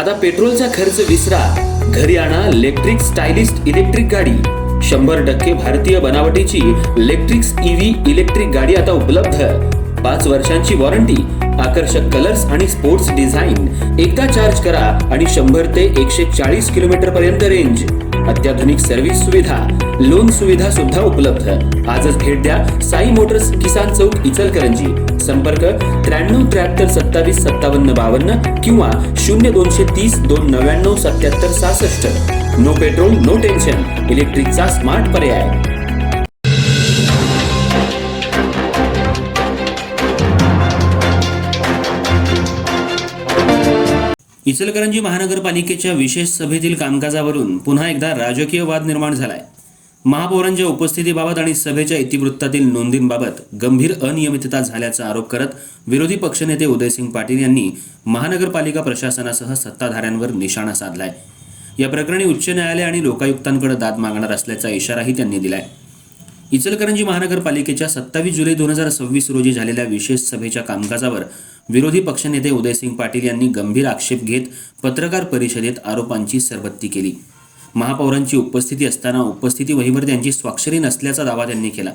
आता पेट्रोलचा खर्च विसरा, घरी आणा इलेक्ट्रिक स्टायलिस्ट इलेक्ट्रिक गाडी. 100% भारतीय बनावटीची इलेक्ट्रिक्स ईव्ही इलेक्ट्रिक गाडी आता उपलब्ध. 5 वर्षांची वॉरंटी, आकर्षक कलर्स आणि स्पोर्ट्स डिझाईन. एकदा चार्ज करा आणि 100 ते 140 किलोमीटर पर्यंत रेंज. अत्याधुनिक सर्व्हिस सुविधा, लोन सुविधा सुद्धा उपलब्ध. आजच भेट द्या साई मोटर्स, किसान चौक, इचलकरंजी. संपर्क 93 73 27 57 52 किंवा 0230 299 77 66. नो पेट्रोल नो टेन्शन, इलेक्ट्रिकचा स्मार्ट पर्याय. इचलकरंजी महानगरपालिकेच्या विशेष सभेतील कामकाजावरून पुन्हा एकदा राजकीय वाद निर्माण झालाय. महापौरांच्या उपस्थितीबाबत आणि सभेच्या इतिवृत्तातील नोंदींबाबत गंभीर अनियमितता झाल्याचा आरोप करत विरोधी पक्षनेते उदयसिंग पाटील यांनी महानगरपालिका प्रशासनासह सत्ताधाऱ्यांवर निशाणा साधलाय. या प्रकरणी उच्च न्यायालय आणि लोकायुक्तांकडे दाद मागणार असल्याचा इशाराही त्यांनी दिलाय. इचलकरंजी महानगरपालिकेच्या 27 जुलै 2026 रोजी झालेल्या विशेष सभेच्या कामकाजावर विरोधी पक्षनेते उदयसिंग पाटील यांनी गंभीर आक्षेप घेत पत्रकार परिषदेत आरोपांची सरबत्ती केली. महापौरांची उपस्थिती असताना उपस्थिती वहीवर त्यांची स्वाक्षरी नसल्याचा दावा त्यांनी केला.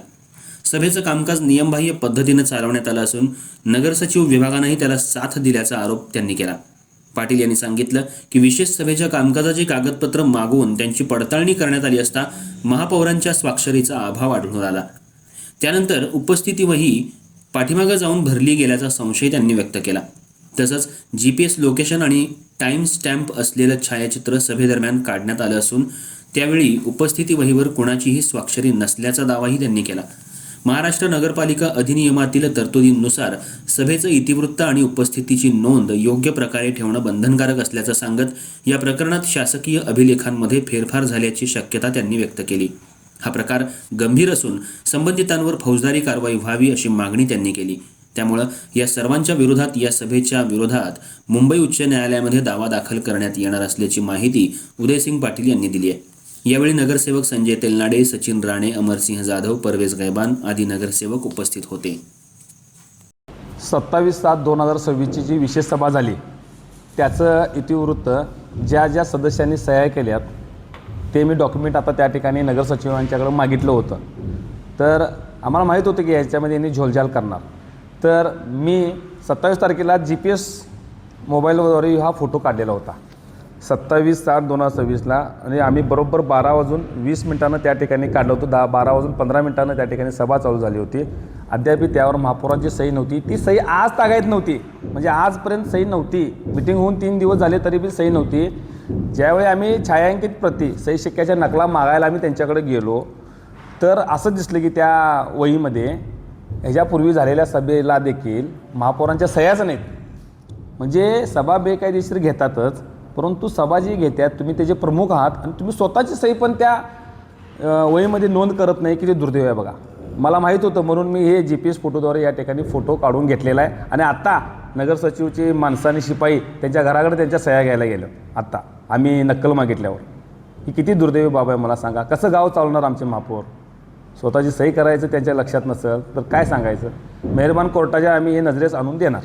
सभेचं कामकाज नियमबाह्य पद्धतीनं चालवण्यात आलं असून नगरसचिव विभागानंही त्याला साथ दिल्याचा आरोप त्यांनी केला. पाटील यांनी सांगितलं की विशेष सभेच्या कामकाजाची कागदपत्र मागवून त्यांची पडताळणी करण्यात आली असता महापौरांच्या स्वाक्षरीचा अभाव आढळून आला. त्यानंतर उपस्थिती वही पाठीमागं जाऊन भरली गेल्याचा संशय त्यांनी व्यक्त केला. तसंच GPS लोकेशन आणि टाइम स्टॅम्प असलेलं छायाचित्र सभेदरम्यान काढण्यात आलं असून त्यावेळी उपस्थिती वहीवर कुणाचीही स्वाक्षरी नसल्याचा दावाही त्यांनी केला. महाराष्ट्र नगरपालिका अधिनियमातील तरतुदींनुसार सभेचं इतिवृत्त आणि उपस्थितीची नोंद योग्य प्रकारे ठेवणं बंधनकारक असल्याचं सांगत या प्रकरणात शासकीय अभिलेखांमध्ये फेरफार झाल्याची शक्यता त्यांनी व्यक्त केली. हा प्रकार गंभीर असून संबंधितांवर फौजदारी कारवाई व्हावी अशी मागणी त्यांनी केली. त्यामुळं या सर्वांच्या विरोधात या सभेच्या विरोधात मुंबई उच्च न्यायालयामध्ये दावा दाखल करण्यात येणार असल्याची माहिती उदयसिंग पाटील यांनी दिली आहे. यावेळी नगरसेवक संजय तेलनाडे, सचिन राणे, अमरसिंह जाधव, परवेज गैबान आदी नगरसेवक उपस्थित होते. 27/7/2026 जी विशेष सभा झाली त्याचं इतिवृत्त ज्या सदस्यांनी सह्या केल्यात ते मी डॉक्युमेंट आता त्या ठिकाणी नगरसचिवांच्याकडे मागितलं होतं. तर आम्हाला माहीत होतं की याच्यामध्ये यांनी झोलझाल करणार. तर मी 27 तारखेला GPS मोबाईलद्वारे हा फोटो काढलेला होता 27/7/2026 आणि आम्ही बरोबर 12:20 त्या ठिकाणी काढलं होतं. 12:15 त्या ठिकाणी सभा चालू झाली होती. अद्याप त्यावर महापौरांची सही नव्हती. ती सही आज तागायत नव्हती, म्हणजे आजपर्यंत सही नव्हती. मिटिंग होऊन 3 दिवस झाले तरी पण सही नव्हती. ज्यावेळी आम्ही छायांकित प्रती सही शिक्क्याच्या नकला मागायला आम्ही त्यांच्याकडे गेलो तर असं दिसलं की त्या वहीमध्ये ह्याच्यापूर्वी झालेल्या सभेला देखील महापौरांच्या सह्याच नाहीत. म्हणजे सभा बेकायदेशीर घेतातच, परंतु सभा जी घेतात तुम्ही त्याचे प्रमुख आहात आणि तुम्ही स्वतःची सही पण त्या वहीमध्ये नोंद करत नाही की ते दुर्दैव आहे. बघा, मला माहीत होतं म्हणून मी हे GPS फोटोद्वारे या ठिकाणी फोटो काढून घेतलेला आहे. आणि आत्ता नगरसचिवची माणसं आणि शिपाई त्यांच्या घराकडे त्यांच्या सह्या घ्यायला गेलं. आत्ता आम्ही नक्कल मागितल्यावर ही किती दुर्दैवी बाब आहे मला सांगा. कसं गाव चालवणार आमचे महापौर? स्वतःची सही करायचं त्यांच्या लक्षात नसेल तर काय सांगायचं. मेहरबान कोर्टाच्या आम्ही हे नजरेस आणून देणार.